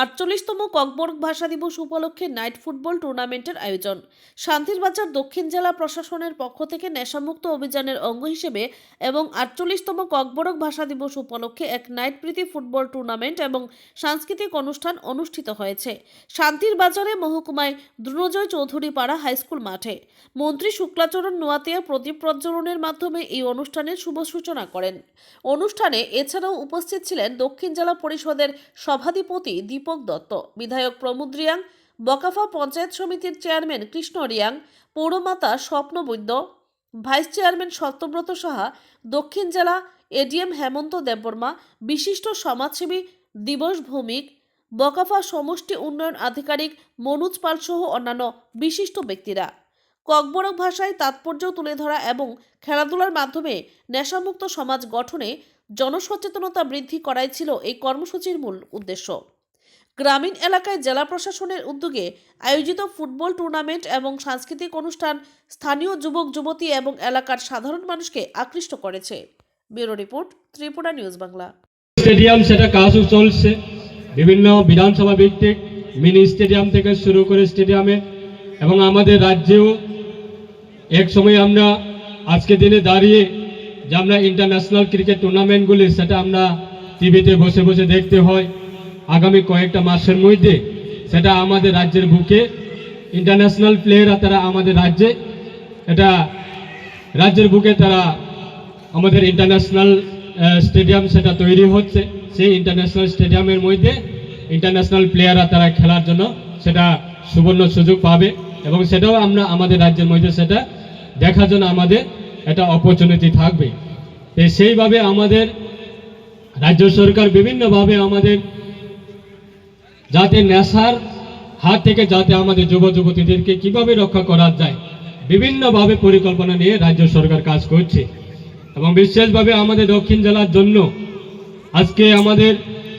48তম ককবরক ভাষা দিবস উপলক্ষে নাইট ফুটবল টুর্নামেন্টের আয়োজন। শান্তিরবাজার দক্ষিণ জেলা প্রশাসনের পক্ষ থেকে নেশামুক্ত অভিযানের অঙ্গ হিসেবে এবং 48তম ককবরক ভাষা দিবস উপলক্ষে এক নাইট প্রীতি ফুটবল টুর্নামেন্ট এবং সাংস্কৃতিক অনুষ্ঠান অনুষ্ঠিত হয়েছে শান্তিরবাজারে মহকুমায় দ্রোণজয় চৌধুরী পাড়া হাইস্কুল মাঠে। মন্ত্রী শুক্লাচরণ নোয়াতিয়া প্রদীপ প্রজ্বলনের মাধ্যমে এই অনুষ্ঠানের শুভ সূচনা করেন। অনুষ্ঠানে এছাড়াও উপস্থিত ছিলেন দক্ষিণ জেলা পরিষদের সভাধিপতি দীপক দত্ত, বিধায়ক প্রমোদ রিয়াং, বকাফা পঞ্চায়েত সমিতির চেয়ারম্যান কৃষ্ণ রিয়াং, পৌরমাতা স্বপ্ন বৈদ্য, ভাইস চেয়ারম্যান সত্যব্রত সাহা, দক্ষিণ জেলা এডিএম হেমন্ত দেববর্মা, বিশিষ্ট সমাজসেবী দিবস ভৌমিক, বকাফা সমষ্টি উন্নয়ন আধিকারিক মনোজ পাল সহ অন্যান্য বিশিষ্ট ব্যক্তিরা ককবরক ভাষায় তাৎপর্য তুলে ধরা এবং খেলাধুলার মাধ্যমে নেশামুক্ত সমাজ গঠনে জনসচেতনতা বৃদ্ধি করাই ছিল এই কর্মসূচির মূল উদ্দেশ্য। গ্রামীণ এলাকায় জেলা প্রশাসনের উদ্যোগে আয়োজিত ফুটবল টুর্নামেন্ট এবং সাংস্কৃতিক অনুষ্ঠান স্থানীয় যুবক যুবতী এবং এলাকার সাধারণ মানুষকে আকৃষ্ট করেছে। Bureau report, Tripura news Bangla. Stadium সেটা কাজও চলছে, বিভিন্ন বিধানসভা ভিত্তিক মিনি স্টেডিয়াম থেকে শুরু করে স্টেডিয়ামে, এবং আমাদের রাজ্যেও এক সময় আমরা আজকে দিনে দাঁড়িয়ে যে আমরা ইন্টারন্যাশনাল ক্রিকেট টুর্নামেন্টগুলি সেটা আমরা টিভিতে বসে বসে দেখতে হয়। আগামী কয়েকটা মাসের মধ্যে সেটা আমাদের রাজ্যের বুকে ইন্টারন্যাশনাল প্লেয়াররা তারা আমাদের রাজ্যে এটা রাজ্যের বুকে তারা আমাদের ইন্টারন্যাশনাল স্টেডিয়াম সেটা তৈরি হচ্ছে। সেই ইন্টারন্যাশনাল স্টেডিয়ামের মধ্যে ইন্টারন্যাশনাল প্লেয়াররা তারা খেলার জন্য সেটা সুবর্ণ সুযোগ পাবে, এবং সেটাও আমরা আমাদের রাজ্যের মধ্যে সেটা দেখার জন্য আমাদের একটা অপরচুনিটি থাকবে। তো সেইভাবে আমাদের রাজ্য সরকার বিভিন্নভাবে আমাদের যাতে নেশার হাত থেকে যাতে আমাদের যুব যুবতীদেরকে কিভাবে রক্ষা করা যায় বিভিন্নভাবে পরিকল্পনা নিয়ে রাজ্য সরকার কাজ করছে। এবং বিশেষভাবে আমাদের দক্ষিণ জেলার জন্য আজকে আমাদের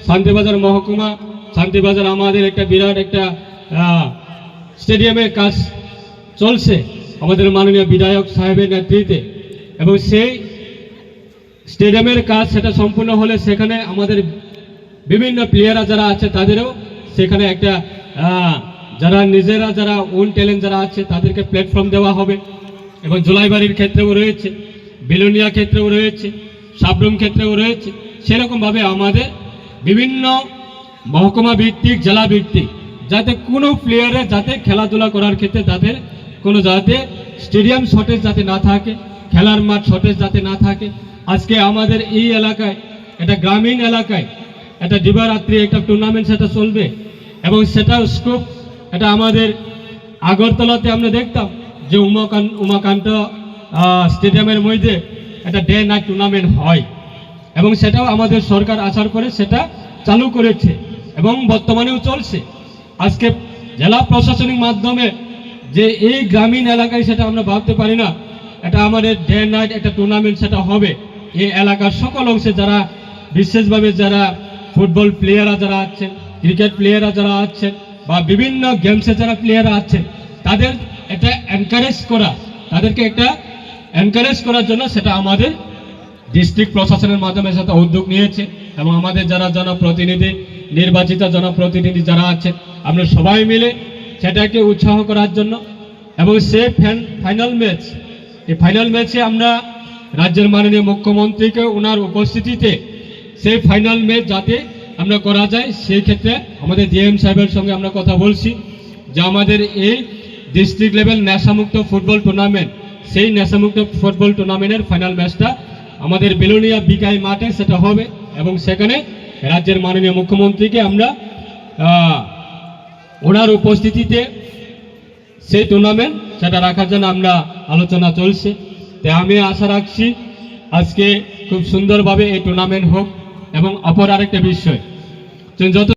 শান্তিবাজার মহকুমা, শান্তিবাজার আমাদের একটা বিরাট একটা স্টেডিয়ামের কাজ চলছে আমাদের মাননীয় বিধায়ক সাহেবের নেতৃত্বে, এবং সেই স্টেডিয়ামের কাজ সেটা সম্পূর্ণ হলে সেখানে আমাদের বিভিন্ন প্লেয়াররা যারা আছে তাদেরও সেখানে একটা যারা নিজেরা যারা ওন ট্যালেন্ট যারা আছে তাদেরকে প্ল্যাটফর্ম দেওয়া হবে। এবং জুলাইবাড়ির ক্ষেত্রেও রয়েছে, বেলুনিয়া ক্ষেত্রেও রয়েছে, সাবরুম ক্ষেত্রেও রয়েছে। সেরকমভাবে আমাদের বিভিন্ন মহকুমা ভিত্তিক জেলা ভিত্তিক যাতে কোনো প্লেয়ারের যাতে খেলাধুলা করার ক্ষেত্রে তাদের কোনো যাতে স্টেডিয়াম শর্টেজ যাতে না থাকে, খেলার মাঠ শর্টেজ যাতে না থাকে। আজকে আমাদের এই এলাকায় একটা গ্রামীণ এলাকায় একটা দিবারাত্রি একটা টুর্নামেন্ট সেটা চলবে, এবং সেটাও স্কোপ এটা আমাদের আগরতলাতে আমরা দেখতাম যে উমাকান্ত স্টেডিয়ামের মধ্যে একটা ডে নাইট টুর্নামেন্ট হয়, এবং সেটাও আমাদের সরকার আসার পরে সেটা চালু করেছে এবং বর্তমানেও চলছে। আজকে জেলা প্রশাসনিক মাধ্যমে যে এই গ্রামীণ এলাকায় সেটা আমরা ভাবতে পারি না, এটা আমাদের ডে নাইট একটা টুর্নামেন্ট সেটা হবে। এই এলাকার সকল অংশে যারা বিশেষভাবে যারা ফুটবল প্লেয়াররা যারা আছেন, ক্রিকেট প্লেয়াররা যারা আছেন, বা বিভিন্ন গেমসে যারা প্লেয়াররা আছেন তাদের এটা এনকারেজ করা, তাদেরকে একটা এনকারেজ করার জন্য সেটা আমাদের ডিস্ট্রিক্ট প্রশাসনের মাধ্যমে সেটা উদ্যোগ নিয়েছে। এবং আমাদের যারা জনপ্রতিনিধি, নির্বাচিত জনপ্রতিনিধি যারা আছেন আমরা সবাই মিলে সেটাকে উৎসাহ করার জন্য, এবং সে ফাইনাল ম্যাচ, এই ফাইনাল ম্যাচে আমরা রাজ্যের মাননীয় মুখ্যমন্ত্রীকে ওনার উপস্থিতিতে সেই ফাইনাল ম্যাচ যাতে আমরা করা যায়, সেই ক্ষেত্রে আমাদের ডিএম সাহেবের সঙ্গে আমরা কথা বলছি যে আমাদের এই ডিস্ট্রিক্ট লেভেল নেশামুক্ত ফুটবল টুর্নামেন্ট, সেই নেশামুক্ত ফুটবল টুর্নামেন্টের ফাইনাল ম্যাচটা আমাদের বেলুনিয়া বিকাই মাঠে সেটা হবে, এবং সেখানে রাজ্যের মাননীয় মুখ্যমন্ত্রীকে আমরা ওনার উপস্থিতিতে সেই টুর্নামেন্ট সেটা রাখার জন্য আমরা আলোচনা চলছে। তাই আমি আশা রাখছি আজকে খুব সুন্দরভাবে এই টুর্নামেন্ট হোক। এবং অপর আরেকটা বিষয়, যত